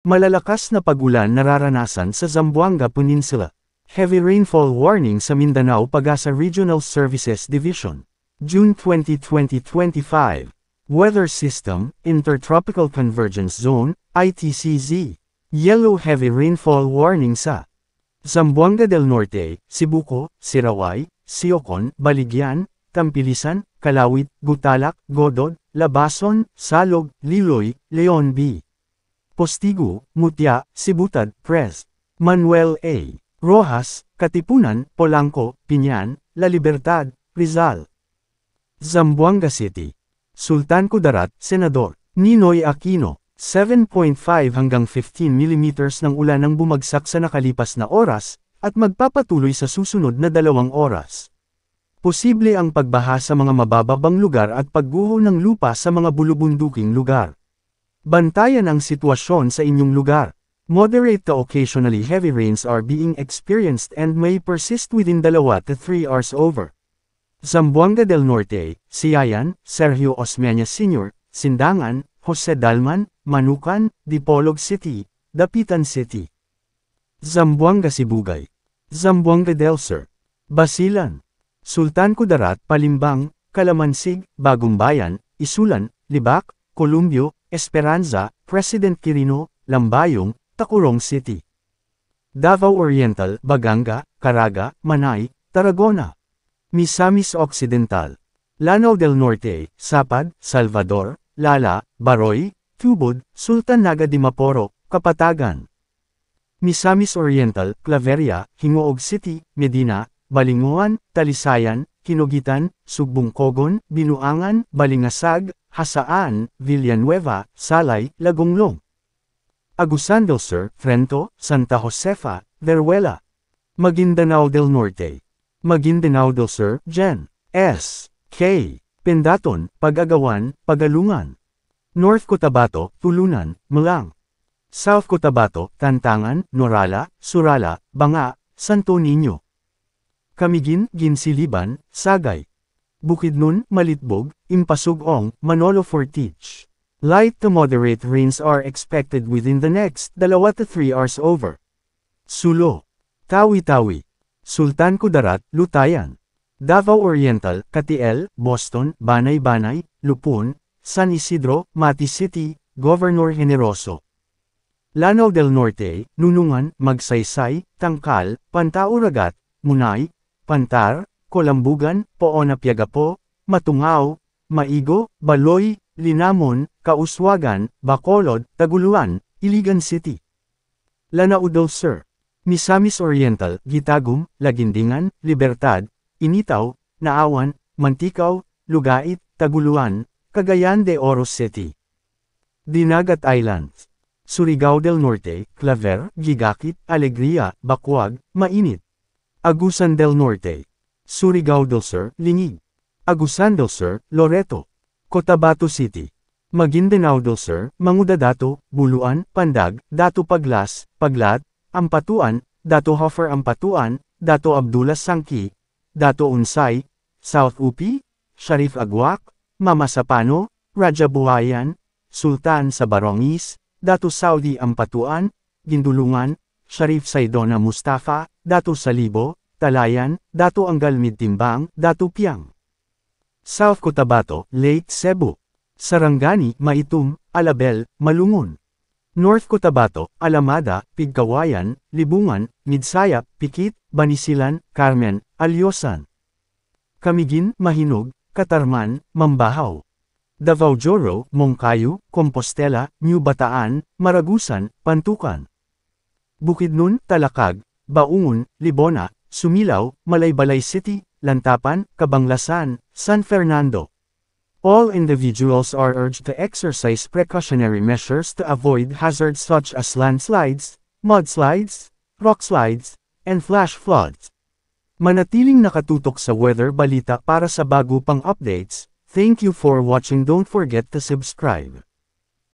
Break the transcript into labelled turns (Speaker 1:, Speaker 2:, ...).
Speaker 1: Malalakas na pag-ulan nararanasan sa Zamboanga Peninsula. Heavy rainfall warning sa Mindanao Pag-asa Regional Services Division. June 20, 2025. Weather System, Intertropical Convergence Zone, ITCZ. Yellow heavy rainfall warning sa Zamboanga del Norte, Sibuco, Sirawai, Siocon, Baligyan, Tampilisan, Kalawit, Gutalak, Godod, Labason, Salog, Liloy, Leon B. Postigo, Mutya, Sibutad, Pres. Manuel A. Rojas, Katipunan, Polanco, Piñan, La Libertad, Rizal. Zamboanga City. Sultan Kudarat, Senador. Ninoy Aquino. 7.5 hanggang 15 mm ng ulan ang bumagsak sa nakalipas na oras, at magpapatuloy sa susunod na 2 oras. Posible ang pagbaha sa mga mabababang lugar at pagguho ng lupa sa mga bulubunduking lugar. Bantayan ang sitwasyon sa inyong lugar. Moderate to occasionally heavy rains are being experienced and may persist within 2 to 3 hours over Zamboanga del Norte, Siayan, Sergio Osmeña Sr., Sindangan, Jose Dalman, Manukan, Dipolog City, Dapitan City. Zamboanga Sibugay. Zamboanga del Sur. Basilan. Sultan Kudarat, Palimbang, Kalamansig, Bagumbayan, Isulan, Libak, Columbio, Esperanza, President Quirino, Lambayong, Tacurong City. Davao Oriental, Baganga, Caraga, Manay, Tarragona. Misamis Occidental. Lanao del Norte, Sapad, Salvador, Lala, Baroy, Tubod, Sultan Naga Dimaporo, Kapatagan. Misamis Oriental, Claveria, Hingoog City, Medina, Balinguan, Talisayan, Kinugitan, Sugbungkogon, Binuangan, Balingasag, Hasaan, Villanueva, Salay, Lagonglong. Agusan del Sur, Trento, Santa Josefa, Veruela. Maguindanao del Norte. Maguindanao del Sur, Gen. S. K. Pendaton, Pag-agawan, Pagalungan. North Cotabato, Tulunan, Malang. South Cotabato, Tantangan, Norala, Surala, Banga, Santo Niño. Camiguin, Ginsiliban, Sagay. Bukidnon, Malitbog, Impasugong, Manolo Fortich. Light to moderate rains are expected within the next 2 to 3 hours over Sulo. Tawi-Tawi. Sultan Kudarat, Lutayan. Davao Oriental, Katiel, Boston, Banay-Banay, Lupon, San Isidro, Mati City, Governor Generoso. Lanao del Norte, Nunungan, Magsaysay, Tangkal, Pantauragat, Munay, Pantar, Kolambugan, Poona-Piagapo, Matungao, Maigo, Baloy, Linamon, Kauswagan, Bacolod, Taguluan, Iligan City. Lanao del Sur. Misamis Oriental, Gitagum, Lagindingan, Libertad, Initaw, Naawan, Mantikaw, Lugait, Taguluan, Cagayan de Oro City. Dinagat Islands. Surigao del Norte, Claver, Gigakit, Alegria, Bacuag, Mainit. Agusan del Norte. Surigao del Sur, Lingig. Agusan del Sur, Loreto. Cotabato City. Maguindanao del Sur, Mangudadato, Buluan, Pandag, Dato Paglas, Paglat, Ampatuan, Dato Hofer Ampatuan, Dato Abdullah Sangki, Dato Unsay, South Upi, Sharif Agwak, Mama Sapano, Raja Buhayan, Sultan sa Barongis, Dato Saudi Ampatuan, Gindulungan, Sharif Saidona Mustafa, Dato Salibo, Talayan, Dato Anggal Midtimbang, Dato Piang. South Cotabato, Lake Cebu. Sarangani, Maitum, Alabel, Malungon. North Cotabato, Alamada, Pigkawayan, Libungan, Midsayap, Pikit, Banisilan, Carmen, Alyosan. Camiguin, Mahinog, Katarman, Mambahaw. Davao Joro, Moncayo, Compostela, New Bataan, Maragusan, Pantukan. Bukidnon, Talakag, Baungon, Libona, Sumilaw, Malaybalay City, Lantapan, Cabanglasan, San Fernando. All individuals are urged to exercise precautionary measures to avoid hazards such as landslides, mudslides, rockslides, and flash floods. Manatiling nakatutok sa weather balita para sa bago pang updates. Thank you for watching. Don't forget to subscribe.